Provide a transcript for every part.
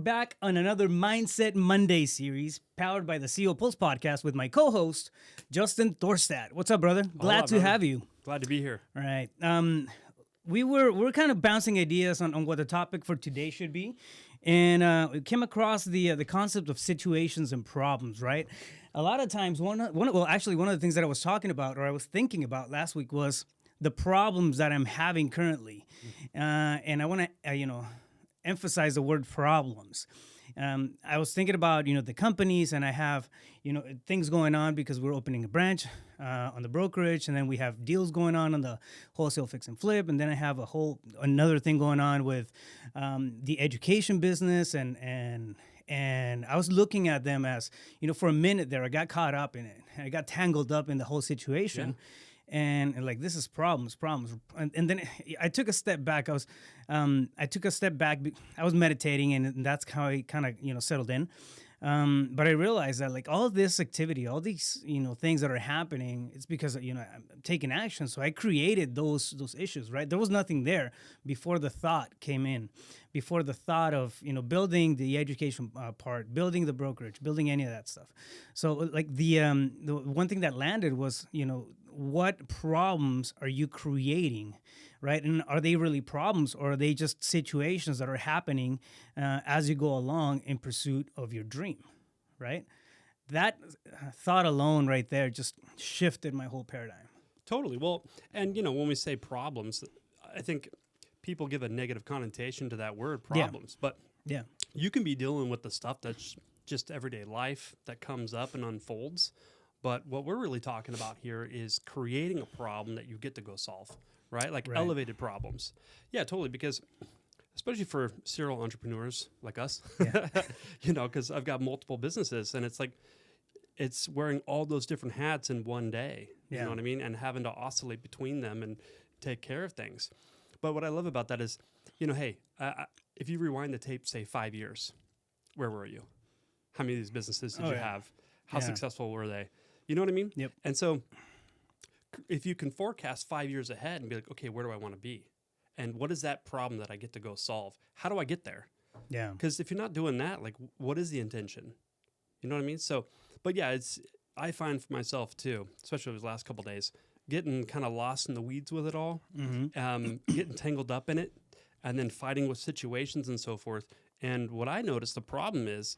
back on another Mindset Monday series powered by the CEO Pulse podcast with my co-host, Justin Thorstad. What's up, brother? Glad to have you. Glad to be here. All right. We're kind of bouncing ideas on what the topic for today should be. And we came across the concept of situations and problems, right? A lot of times, one of the things that I was talking about or I was thinking about last week was the problems that I'm having currently. And I want to, emphasize the word problems. I was thinking about, the companies, and I have, things going on because we're opening a branch on the brokerage, and then we have deals going on the wholesale fix and flip, and then I have another thing going on with the education business, and I was looking at them as, for a minute there, I got caught up in it. I got tangled up in the whole situation. Yeah. And like, this is problems. And then I took a step back. I was meditating, and that's how I kind of, settled in. But I realized that like all this activity, all these, things that are happening, it's because, I'm taking action. So I created those issues, right? There was nothing there before the thought came in, before the thought of, building the education part, building the brokerage, building any of that stuff. So like the one thing that landed was, what problems are you creating, right? And are they really problems, or are they just situations that are happening as you go along in pursuit of your dream, right? That thought alone right there just shifted my whole paradigm. Totally. Well, and when we say problems, I think people give a negative connotation to that word, problems. Yeah. But you can be dealing with the stuff that's just everyday life that comes up and unfolds. But what we're really talking about here is creating a problem that you get to go solve, right? Like elevated problems. Yeah, totally. Because especially for serial entrepreneurs like us, because I've got multiple businesses, and it's like it's wearing all those different hats in one day. You know what I mean? And having to oscillate between them and take care of things. But what I love about that is, hey, if you rewind the tape, say 5 years, where were you? How many of these businesses did you have? How successful were they? You know what I mean? Yep. And so if you can forecast 5 years ahead and be like, okay, where do I want to be? And what is that problem that I get to go solve? How do I get there? Yeah. Because if you're not doing that, like, what is the intention? You know what I mean? So, but yeah, I find for myself too, especially these last couple of days, getting kind of lost in the weeds with it all, getting tangled up in it, and then fighting with situations and so forth. And what I noticed the problem is,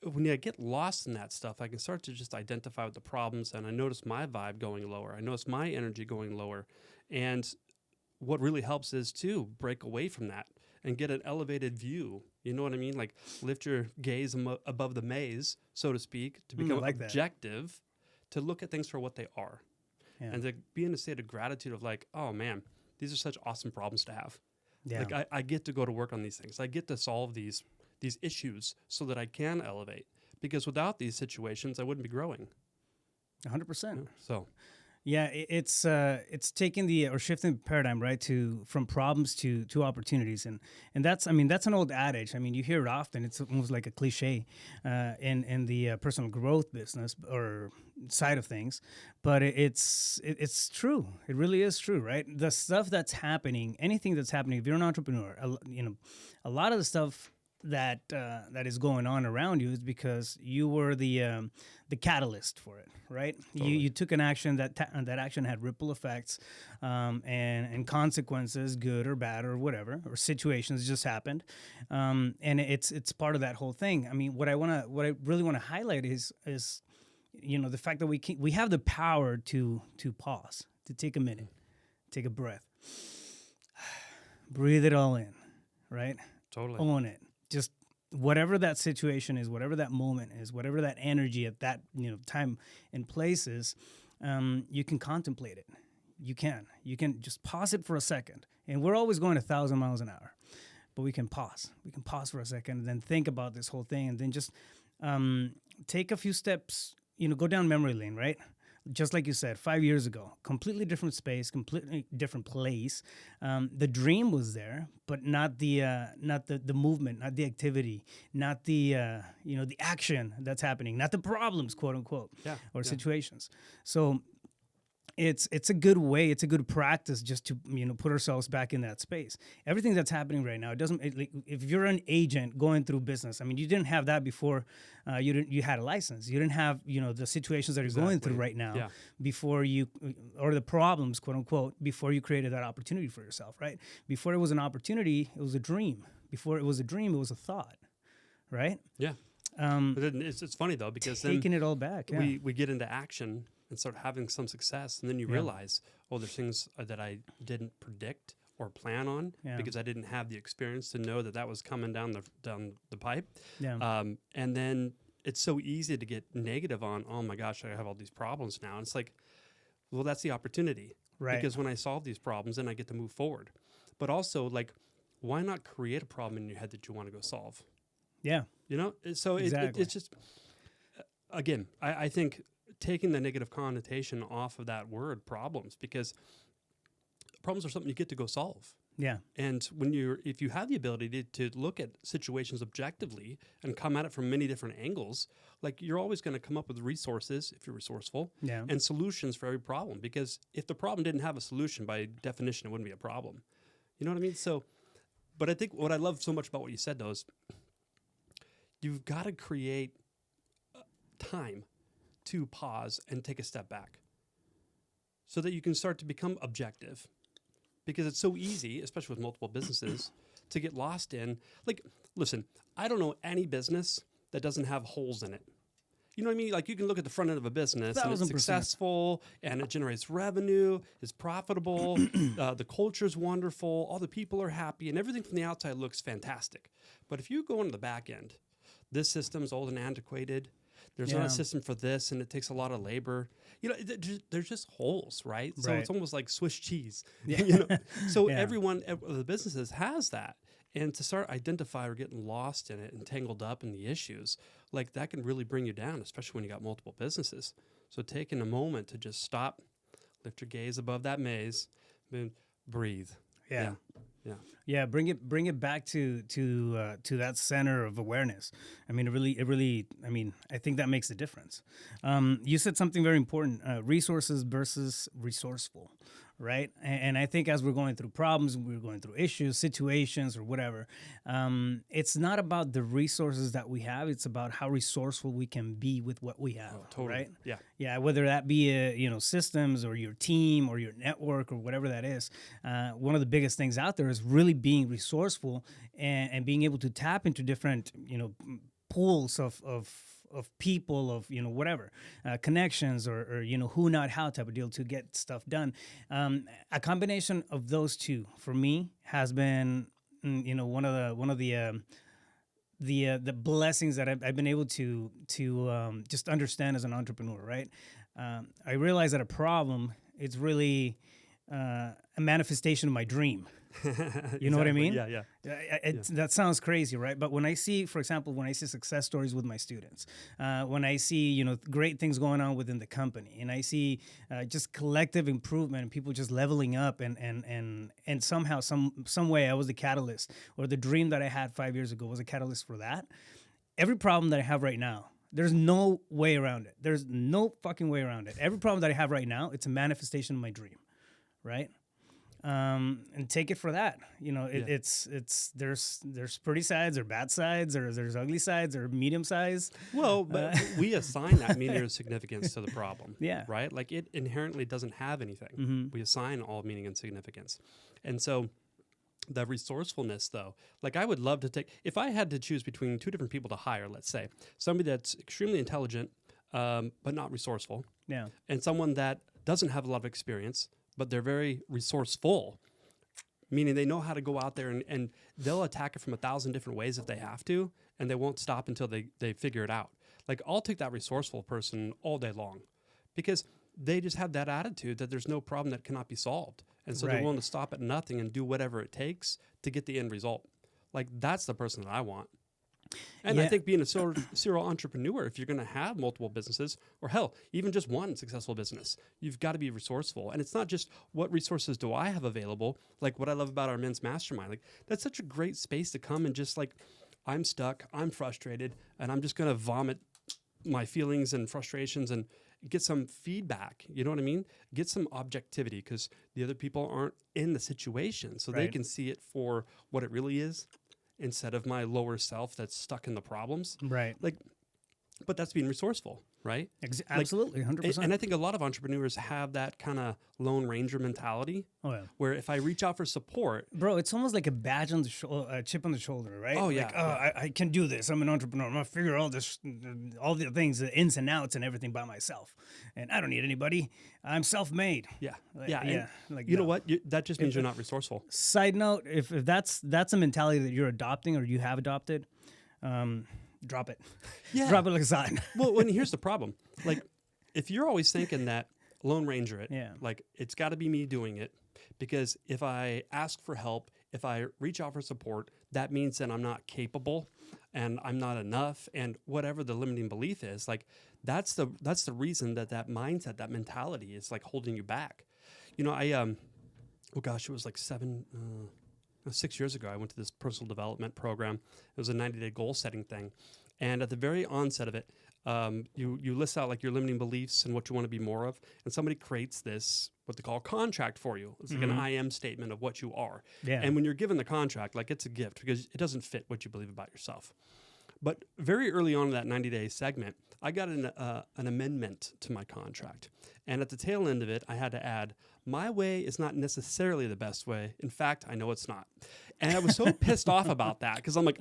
when I get lost in that stuff, I can start to just identify with the problems, and I notice my vibe going lower. I notice my energy going lower. And what really helps is to break away from that and get an elevated view. You know what I mean? Like lift your gaze above the maze, so to speak, to become objective, to look at things for what they are. Yeah. And to be in a state of gratitude of like, oh man, these are such awesome problems to have. Yeah. Like I get to go to work on these things. I get to solve these issues so that I can elevate. Because without these situations, I wouldn't be growing. 100%. So, yeah, it's taking shifting the paradigm, right, from problems to opportunities, and that's an old adage. I mean, you hear it often. It's almost like a cliche in the personal growth business or side of things, but it's true. It really is true, right? The stuff that's happening, anything that's happening, if you're an entrepreneur, a lot of the stuff that is going on around you is because you were the catalyst for it, right? Totally. You took an action that action had ripple effects and consequences, good or bad or whatever, or situations just happened, and it's part of that whole thing. I mean, what I really want to highlight is the fact that we have the power to pause, to take a minute, take a breath, breathe it all in, right? Totally. Own it. Just whatever that situation is, whatever that moment is, whatever that energy at that time and place is, you can contemplate it. You can just pause it for a second. And we're always going 1,000 miles an hour, but we can pause. We can pause for a second and then think about this whole thing, and then just take a few steps. Go down memory lane, right? Just like you said, 5 years ago, completely different space, completely different place. The dream was there, but not the movement, not the activity, not the the action that's happening, not the problems, quote unquote, or situations. So it's a good way, it's a good practice just to put ourselves back in that space. Everything that's happening right now, it doesn't like, if you're an agent going through business, I mean, you didn't have that before. You had a license. You didn't have the situations that you're going through right now Yeah. before you, or the problems, quote unquote, before you created that opportunity for yourself, right? Before it was an opportunity, it was a dream. Before it was a dream, it was a thought, right? Yeah. But then it's funny though, because Taking then it all back. Yeah. we get into action and start having some success, and then you realize, oh, there's things that I didn't predict or plan on because I didn't have the experience to know that that was coming down the pipe. Yeah. And then it's so easy to get negative on, oh my gosh, I have all these problems now. And it's like, well, that's the opportunity, Right. Because when I solve these problems, then I get to move forward. But also, like, why not create a problem in your head that you want to go solve? Yeah. So Exactly. it's just, again, I think taking the negative connotation off of that word problems, because problems are something you get to go solve. Yeah. And if you have the ability to look at situations objectively and come at it from many different angles, like, you're always going to come up with resources if you're resourceful Yeah. and solutions for every problem. Because if the problem didn't have a solution, by definition, it wouldn't be a problem. You know what I mean? So, but I think what I love so much about what you said though is you've got to create time to pause and take a step back so that you can start to become objective. Because it's so easy, especially with multiple businesses, to get lost in, like, listen, I don't know any business that doesn't have holes in it. You know what I mean? Like, you can look at the front end of a business and it's 1000%. successful and it generates revenue, it's profitable, the culture's wonderful, all the people are happy, and everything from the outside looks fantastic. But if you go into the back end, this system's old and antiquated, there's not a system for this, and it takes a lot of labor. There's just holes, right? So Right. it's almost like Swiss cheese. Yeah. So Yeah. everyone, the businesses has that. And to start identify or getting lost in it and tangled up in the issues, like, that can really bring you down, especially when you got multiple businesses. So taking a moment to just stop, lift your gaze above that maze, and breathe. Yeah. Yeah. Yeah, bring it back to that center of awareness. I mean, it really. I mean, I think that makes a difference. You said something very important: resources versus resourceful, right? And I think as we're going through problems, we're going through issues, situations, or whatever. It's not about the resources that we have; it's about how resourceful we can be with what we have. Totally. Right? Yeah. Yeah, whether that be systems or your team or your network or whatever that is. One of the biggest things out there is really being resourceful and being able to tap into different pools of people, of whatever connections or who not how type of deal to get stuff done. A combination of those two for me has been one of the blessings that I've been able to just understand as an entrepreneur, right? I realize that a problem is really a manifestation of my dream. You know what I mean? Yeah. That sounds crazy, right? But when I see, for example, when I see success stories with my students, when I see great things going on within the company, and I see just collective improvement and people just leveling up, and somehow some way I was the catalyst, or the dream that I had 5 years ago was a catalyst for that. Every problem that I have right now, there's no way around it. There's no fucking way around it. Every problem that I have right now, it's a manifestation of my dream, right? And take it for that. It's there's pretty sides or bad sides, or there's ugly sides or medium size. Well, but we assign that meaning or significance to the problem. Yeah. Right? Like, it inherently doesn't have anything. Mm-hmm. We assign all meaning and significance. And so the resourcefulness, though, like, I would love to take, if I had to choose between two different people to hire, let's say, somebody that's extremely intelligent, but not resourceful, Yeah. and someone that doesn't have a lot of experience, but they're very resourceful, meaning they know how to go out there and they'll attack it from 1,000 different ways if they have to, and they won't stop until they figure it out. Like, I'll take that resourceful person all day long, because they just have that attitude that there's no problem that cannot be solved. And so they're Right. willing to stop at nothing and do whatever it takes to get the end result. Like, that's the person that I want. And I Yeah. think being a serial entrepreneur, if you're going to have multiple businesses, or hell, even just one successful business, you've got to be resourceful. And it's not just what resources do I have available. Like, what I love about our men's mastermind, like, that's such a great space to come and just, like, I'm stuck, I'm frustrated, and I'm just going to vomit my feelings and frustrations, and get some feedback. You know what I mean? Get some objectivity, because the other people aren't in the situation, so they Right. can see it for what it really is, instead of my lower self that's stuck in the problems. Right. Like, but that's being resourceful, right? Absolutely, 100%. And I think a lot of entrepreneurs have that kind of Lone Ranger mentality, Oh yeah. where if I reach out for support, Bro, it's almost like a badge on the chip on the shoulder, right? Oh, Like, yeah. I can do this. I'm an entrepreneur. I'm gonna figure all this, all the things, the ins and outs, and everything by myself, and I don't need anybody. I'm self-made. yeah, Like, yeah, yeah. and Like, you know no. what? That just means you're not resourceful. Side note: if that's a mentality that you're adopting or you have adopted, drop it. Yeah. Drop it like a sign. Well, here's the problem. Like, if you're always thinking that Lone Ranger it, Yeah. like it's got to be me doing it, because if I ask for help, if I reach out for support, that means that I'm not capable and I'm not enough, and whatever the limiting belief is, like that's the reason that mindset, that mentality is like holding you back. You know, oh gosh, it was like 6 years ago, I went to this personal development program. It was a 90-day goal setting thing. And at the very onset of it, you list out like your limiting beliefs and what you want to be more of. And somebody creates this, what they call a contract for you. It's like an I am statement of what you are. Yeah. And when you're given the contract, like it's a gift, because it doesn't fit what you believe about yourself. But very early on in that 90-day segment, I got an amendment to my contract. And at the tail end of it, I had to add, my way is not necessarily the best way. In fact, I know it's not. And I was so pissed off about that, because I'm like,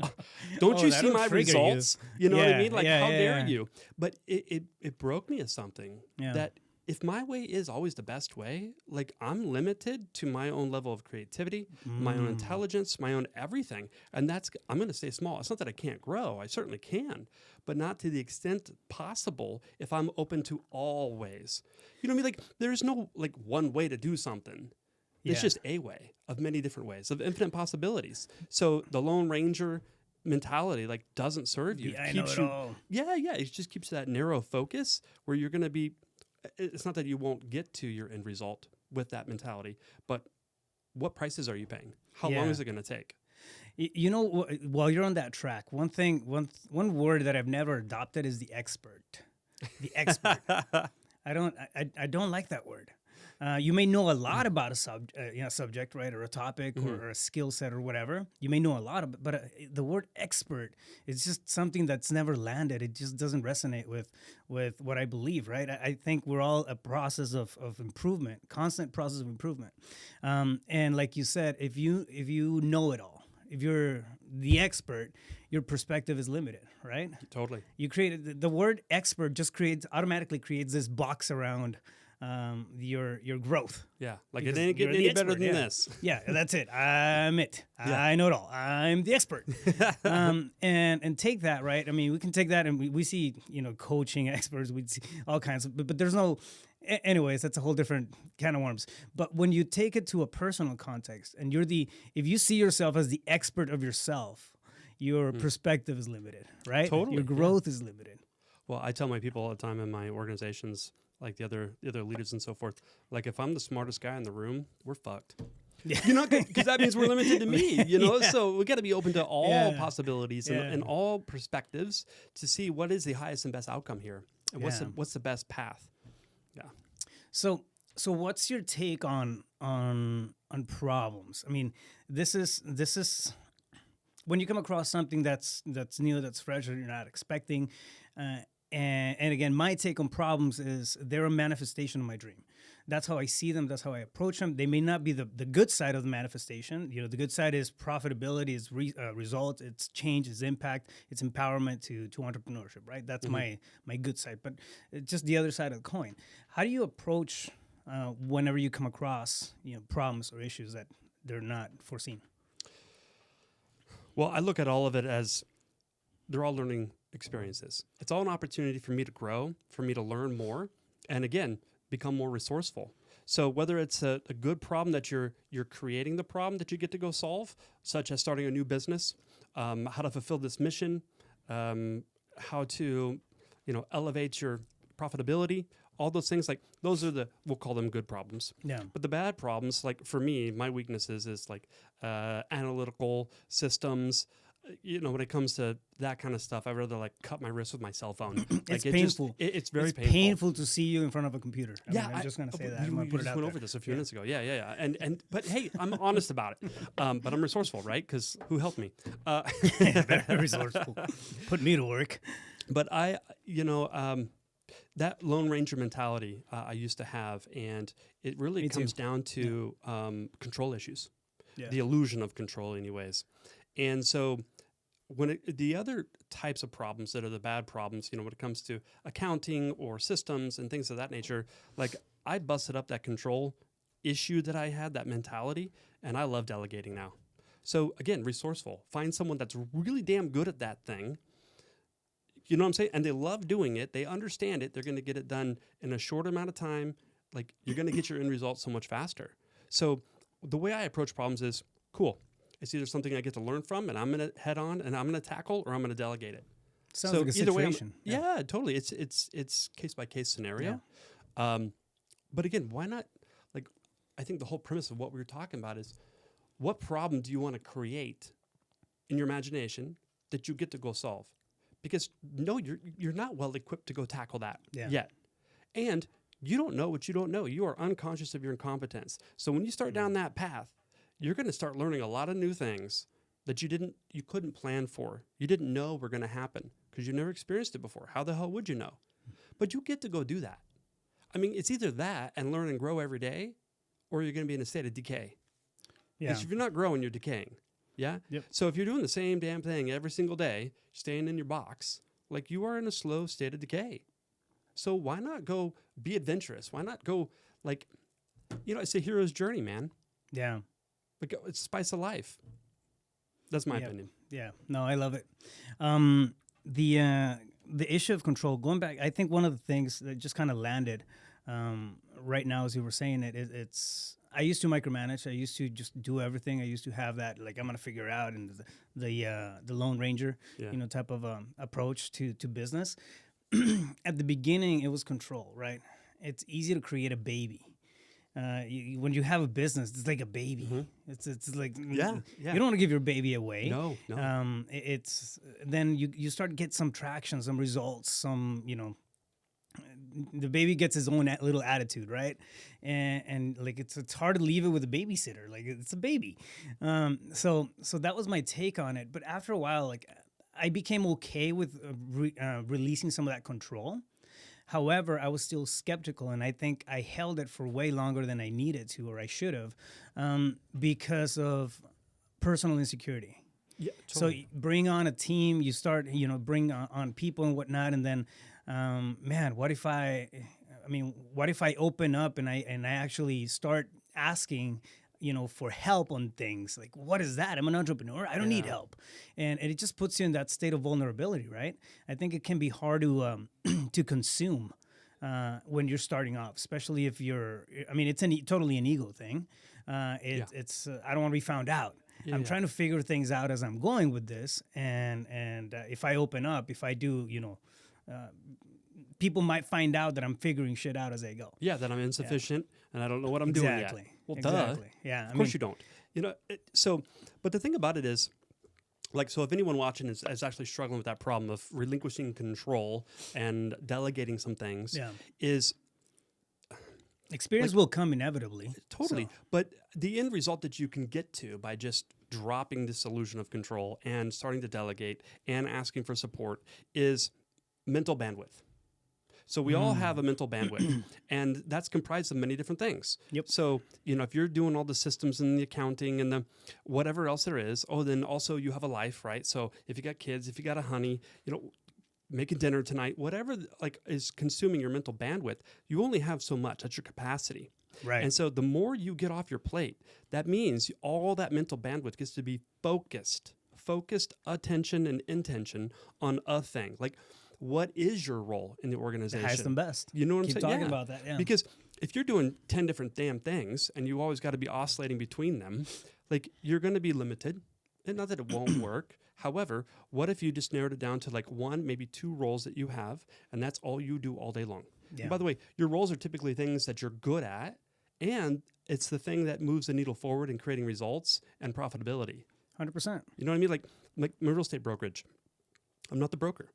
don't you see that'll my trigger you. results? You know what I Yeah, mean? Like, yeah, how yeah, dare yeah. you? But it broke me as something Yeah. that if my way is always the best way, like I'm limited to my own level of creativity, my own intelligence, my own everything. And I'm going to stay small. It's not that I can't grow. I certainly can, but not to the extent possible if I'm open to all ways. You know what I mean? Like there's no like one way to do something. It's Yeah. just a way of many different ways, of infinite possibilities. So the Lone Ranger mentality like doesn't serve you. Yeah, I know it all. Yeah, it just keeps that narrow focus where you're going to be. It's not that you won't get to your end result with that mentality, but what prices are you paying? How long Yeah. is it going to take? You know, while you're on that track, one word that I've never adopted is the expert. The expert. I don't like that word. You may know a lot about a subject, right, or a topic, or a skill set, or whatever. You may know a lot of it, but the word expert is just something that's never landed. It just doesn't resonate with what I believe, right? I think we're all a process of improvement, constant process of improvement. And like you said, if you know it all, if you're the expert, your perspective is limited, right? Totally. You create the word expert just automatically creates this box around your growth. Yeah. Like Because it ain't you're getting the any better expert, than yeah. this. Yeah, that's it. I'm it. Yeah. I know it all. I'm the expert. And take that, right? I mean, we can take that, and we see, coaching experts. We see all kinds of, but there's no. Anyways, that's a whole different can of worms. But when you take it to a personal context, and if you see yourself as the expert of yourself, your perspective is limited, right? Totally, Your growth is limited. Well, I tell my people all the time in my organizations, like the other leaders and so forth, like if I'm the smartest guy in the room, we're fucked. Yeah. Because that means we're limited to me, Yeah. So we got to be open to all Yeah. possibilities Yeah. and all perspectives to see what is the highest and best outcome here, and Yeah. what's the best path. Yeah. So what's your take on problems? I mean, this is when you come across something that's new, that's fresh, or you're not expecting. And again, my take on problems is they're a manifestation of my dream. That's how I see them. That's how I approach them. They may not be the good side of the manifestation. The good side is profitability, is results, it's change, it's impact, it's empowerment to entrepreneurship, right? That's my good side. But just the other side of the coin. How do you approach whenever you come across problems or issues that they're not foreseen? Well, I look at all of it as they're all learning experiences. It's all an opportunity for me to grow, for me to learn more, and again, become more resourceful. So whether it's a good problem that you're creating the problem that you get to go solve, such as starting a new business, how to fulfill this mission, how to elevate your profitability, all those things, like those are we'll call them good problems. Yeah. But the bad problems, like for me, my weaknesses is like analytical systems, when it comes to that kind of stuff, I'd rather like cut my wrist with my cell phone. It's Like painful. It's very It's painful. painful to see you in front of a computer. I'm just gonna say that. I'm We gonna put it just out went there. over this a few minutes ago. Yeah. And but hey, I'm honest about it. But I'm resourceful, right? Because who helped me? Very resourceful. Put me to work. But that Lone Ranger mentality I used to have, and it really Me comes too. down to control issues, Yeah. the illusion of control, anyways. And so, the other types of problems that are the bad problems, when it comes to accounting or systems and things of that nature, like I busted up that control issue that I had, that mentality, and I love delegating now. So again, resourceful. Find someone that's really damn good at that thing. You know what I'm saying? And they love doing it. They understand it. They're going to get it done in a short amount of time. Like you're going to get your end result so much faster. So the way I approach problems is cool. It's either something I get to learn from and I'm going to head on and I'm going to tackle, or I'm going to delegate it. Sounds so like a either way, situation. yeah, totally. It's case by case scenario. But again, why not? Like, I think the whole premise of what we were talking about is, what problem do you want to create in your imagination that you get to go solve? Because no, you're not well equipped to go tackle that yet. And you don't know what you don't know. You are unconscious of your incompetence. So when you start down that path, you're going to start learning a lot of new things that you couldn't plan for. You didn't know were going to happen because you never experienced it before. How the hell would you know? But you get to go do that. I mean, it's either that and learn and grow every day, or you're going to be in a state of decay. Yeah. Because if you're not growing, you're decaying. Yeah? Yep. So if you're doing the same damn thing every single day, staying in your box, like you are in a slow state of decay. So why not go be adventurous? Why not go it's a hero's journey, man. Yeah. Like it's spice of life. That's my opinion. Yeah. No, I love it. The issue of control, going back, I think one of the things that just kind of landed right now as you were saying it's I used to micromanage. I used to just do everything. I used to have that, like, I'm going to figure out, and the Lone Ranger, type of approach to business. At the beginning, it was control, right? It's easy to create a baby. When you have a business, it's like a baby. Mm-hmm. It's like you don't want to give your baby away. No. It's then you start to get some traction, some results, some the baby gets his own little attitude, right? And like it's hard to leave it with a babysitter. Like it's a baby. So that was my take on it. But after a while, like I became okay with releasing some of that control. However, I was still skeptical, and I think I held it for way longer than I needed to, or I should have, because of personal insecurity. Yeah, So totally. you bring on a team, you start, bring on people and whatnot, and then, what if I open up and I actually start asking, for help on things? Like, what is that? I'm an entrepreneur. I don't need help. And it just puts you in that state of vulnerability, right? I think it can be hard to to consume when you're starting off, especially if it's totally an ego thing. It's I don't want to be found out. I'm trying to figure things out as I'm going with this. And if I open up, if I do, people might find out that I'm figuring shit out as I go. Yeah, that I'm insufficient and I don't know what I'm doing yet. Well, Exactly. duh. Yeah. Of course you don't. But the thing about it is, like, so if anyone watching is actually struggling with that problem of relinquishing control and delegating some things, is experience will come inevitably. Totally. So. But the end result that you can get to by just dropping this illusion of control and starting to delegate and asking for support is mental bandwidth. So we all have a mental bandwidth, and that's comprised of many different things. Yep. So, if you're doing all the systems and the accounting and the whatever else there is, then also you have a life, right? So if you got kids, if you got a honey, making dinner tonight, whatever is consuming your mental bandwidth, you only have so much. That's your capacity. Right. And so the more you get off your plate, that means all that mental bandwidth gets to be focused attention and intention on a thing. Like, what is your role in the organization? The highest and best. You know what I'm Keep saying? talking about that, yeah. Because if you're doing 10 different damn things and you always got to be oscillating between them, like, you're going to be limited. And not that it won't work. However, what if you just narrowed it down to like one, maybe two roles that you have, and that's all you do all day long? Yeah. And by the way, your roles are typically things that you're good at, and it's the thing that moves the needle forward in creating results and profitability. 100%. You know what I mean? Like my real estate brokerage. I'm not the broker.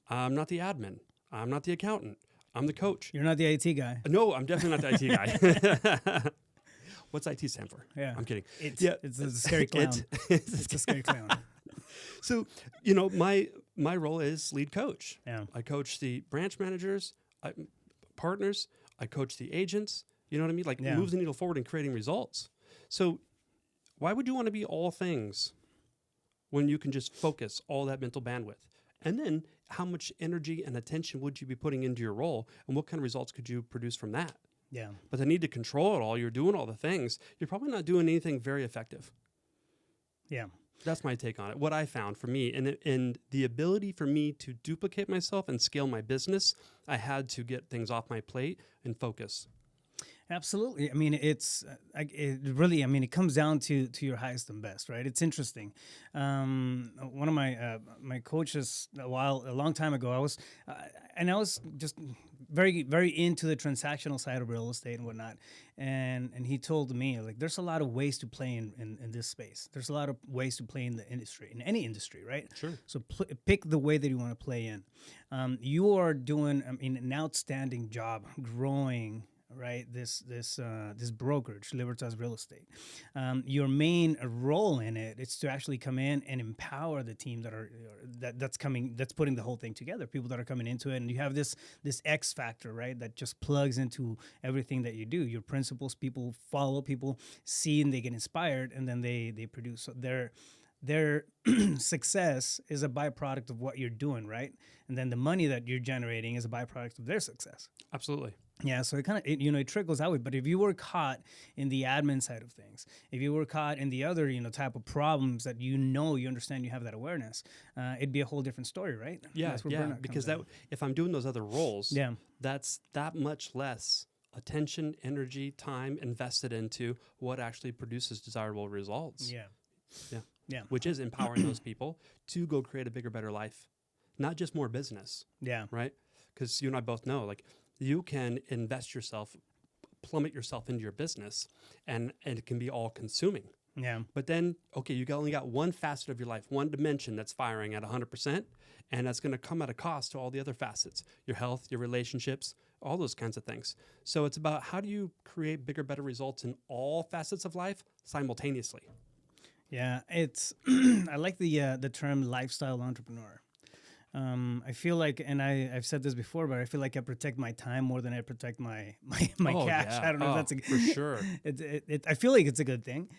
I'm not the admin. I'm not the accountant. I'm the coach. You're not the IT guy. No, I'm definitely not the IT guy. What's IT stand for? Yeah. I'm kidding. It's a scary clown. It's a scary clown. So, my role is lead coach. Yeah. I coach the branch managers, partners. I coach the agents. You know what I mean? Like moves the needle forward in creating results. So why would you want to be all things when you can just focus all that mental bandwidth? And then how much energy and attention would you be putting into your role, and what kind of results could you produce from that? Yeah. But the need to control it all, you're doing all the things, you're probably not doing anything very effective. Yeah. That's my take on it. What I found for me, and the ability for me to duplicate myself and scale my business, I had to get things off my plate and focus. Absolutely. I mean, it comes down to your highest and best, right? It's interesting. One of my coaches a long time ago, I was just very, very into the transactional side of real estate and whatnot. And he told me, like, there's a lot of ways to play in this space. There's a lot of ways to play in the industry, in any industry, right? Sure. So pick the way that you want to play in. You are doing, an outstanding job growing, right, this brokerage, Libertas Real Estate. Your main role in it is to actually come in and empower the team that's putting the whole thing together, people that are coming into it. And you have this X factor, right, that just plugs into everything that you do. Your principles, people follow, people see, and they get inspired, and then they produce. So their success is a byproduct of what you're doing, right? And then the money that you're generating is a byproduct of their success. Absolutely. Yeah, so it trickles that way. But if you were caught in the admin side of things, if you were caught in the other, type of problems that you understand, you have that awareness, it'd be a whole different story, right? Yeah, because if I'm doing those other roles, that's that much less attention, energy, time invested into what actually produces desirable results. Yeah. Which is empowering those people to go create a bigger, better life, not just more business. Yeah. Right? Because you and I both know, like, you can invest yourself, plummet yourself into your business, and it can be all consuming. Yeah. But then, okay, you only got one facet of your life, one dimension that's firing at 100%, and that's going to come at a cost to all the other facets, your health, your relationships, all those kinds of things. So it's about how do you create bigger, better results in all facets of life simultaneously. Yeah, it's I like the term lifestyle entrepreneur. I feel like, and I've said this before, but I feel like I protect my time more than I protect my cash. Yeah. I don't know if that's for sure. I feel like it's a good thing,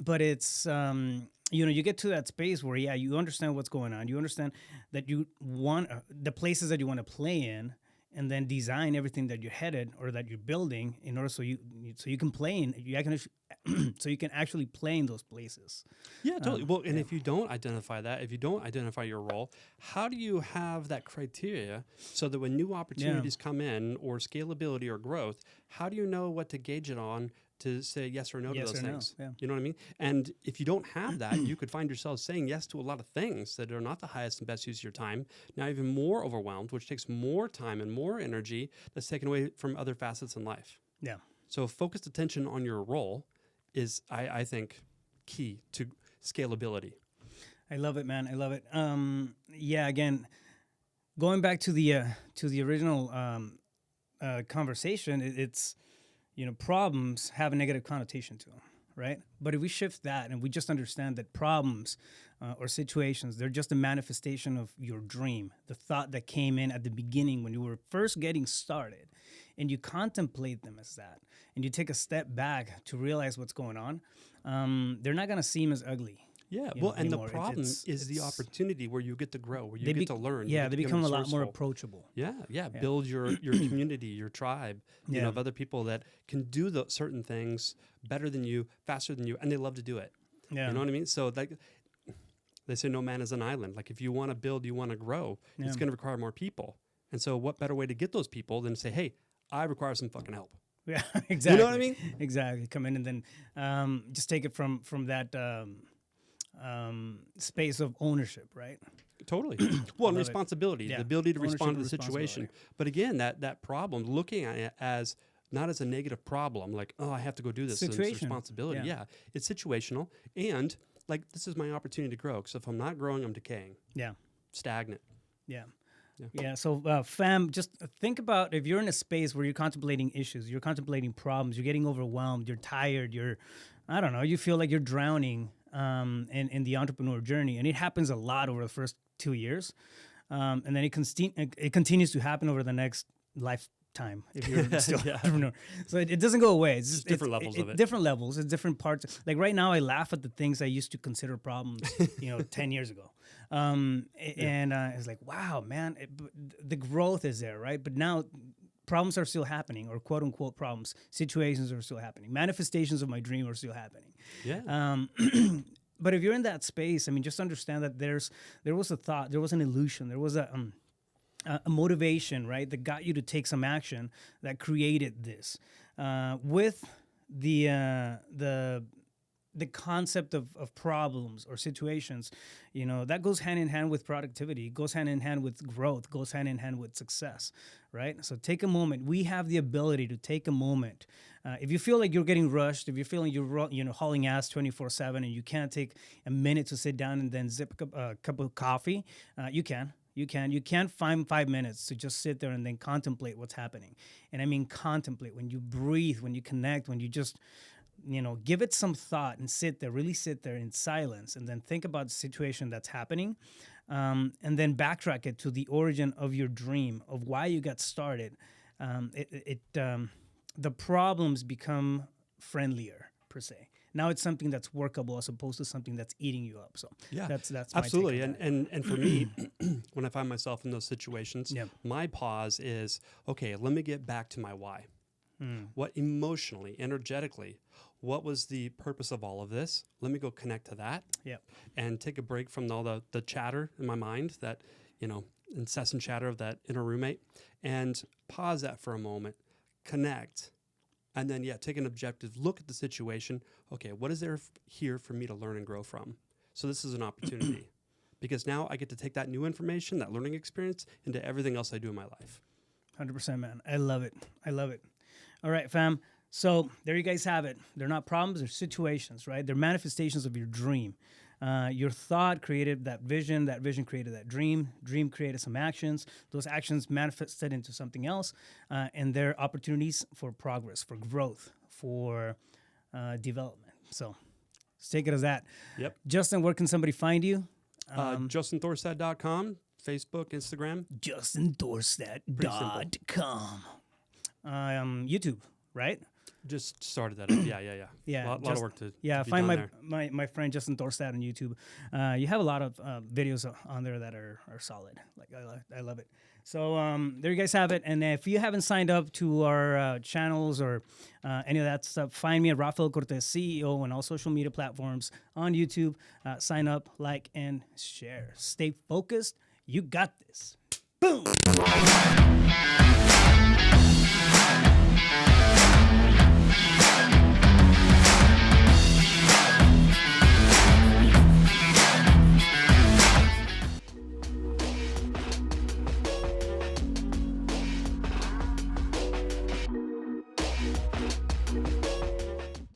but it's you get to that space where you understand what's going on. You understand that you want the places that you want to play in, and then design everything that you're headed or that you're building in order so you can play in so you can actually play in those places. Yeah, totally. Well, and if you don't identify that, if you don't identify your role, how do you have that criteria so that when new opportunities come in, or scalability or growth, how do you know what to gauge it on to say yes or no to those things? No. Yeah. You know what I mean? And if you don't have that, you could find yourself saying yes to a lot of things that are not the highest and best use of your time. Now even more overwhelmed, which takes more time and more energy that's taken away from other facets in life. Yeah. So focused attention on your role is, I think, key to scalability. I love it, man. I love it. Again, going back to the original conversation, it's problems have a negative connotation to them, right? But if we shift that and we just understand that problems or situations, they're just a manifestation of your dream, the thought that came in at the beginning when you were first getting started, and you contemplate them as that, and you take a step back to realize what's going on, they're not going to seem as ugly. Yeah, well, and anymore. The problem is the opportunity where you get to grow, where you get to learn. Yeah, they become a lot more approachable. Yeah. Build your community, your tribe, of other people that can do the certain things better than you, faster than you, and they love to do it. Yeah. You know what I mean? So like they say, no man is an island. Like if you want to build, you want to grow, it's going to require more people. And so what better way to get those people than to say, hey, I require some fucking help. Yeah, exactly. You know what I mean? Exactly. Come in and then just take it from that space of ownership, right? Totally. Well, and responsibility, the ability to respond to the situation. But again, that problem, looking at it as not as a negative problem, like, oh, I have to go do this. It's responsibility. Yeah. It's situational. And like, this is my opportunity to grow. Because if I'm not growing, I'm decaying, Yeah. stagnant. Yeah. Yeah. Yeah. So, fam, just think about if you're in a space where you're contemplating issues, you're contemplating problems, you're getting overwhelmed, you're tired, I don't know, you feel like you're drowning in the entrepreneur journey. And it happens a lot over the first 2 years. And then it continues to happen over the next lifetime if you're still an entrepreneur. So it doesn't go away. It's just different levels of it. Different levels. It's different parts. Like right now, I laugh at the things I used to consider problems, 10 years ago. And it's like, wow, man, the growth is there, right? But now problems are still happening, or quote unquote problems. Situations are still happening. Manifestations of my dream are still happening. Yeah. But if you're in that space, I mean, just understand that there was a thought, there was an illusion, there was a motivation, right, that got you to take some action that created this. With the concept of problems or situations, that goes hand in hand with productivity, goes hand in hand with growth, goes hand in hand with success, right? So take a moment. We have the ability to take a moment. If you feel like you're getting rushed, if you're feeling you're hauling ass 24/7 and you can't take a minute to sit down and then zip a cup of coffee, you can. You can find 5 minutes to just sit there and then contemplate what's happening. And I mean contemplate, when you breathe, when you connect, when you just give it some thought and really sit there in silence, and then think about the situation that's happening, and then backtrack it to the origin of your dream, of why you got started. The problems become friendlier, per se. Now it's something that's workable as opposed to something that's eating you up. So yeah, that's my absolutely. take on that. And for me, when I find myself in those situations, my pause is, okay, let me get back to my why. What emotionally, energetically, what was the purpose of all of this? Let me go connect to that. And take a break from all the chatter in my mind, that, incessant chatter of that inner roommate, and pause that for a moment, connect, and then, take an objective look at the situation. Okay, what is there here for me to learn and grow from? So this is an opportunity, because now I get to take that new information, that learning experience, into everything else I do in my life. 100%, man. I love it. All right, fam. So there you guys have it. They're not problems, they're situations, right? They're manifestations of your dream. Your thought created that vision created that dream created some actions, those actions manifested into something else, and they're opportunities for progress, for growth, for development. So let's take it as that. Justin, where can somebody find you? JustinThorstad.com, Facebook, Instagram. JustinThorstad.com. YouTube, right? Just started that up. Yeah. A lot of work to be find done my friend Justin Thorstad on YouTube. You have a lot of videos on there that are solid. Like I love it. So there you guys have it. And if you haven't signed up to our channels or any of that stuff, find me at Rafael Cortez CEO on all social media platforms, on YouTube. Sign up, like, and share. Stay focused. You got this. Boom.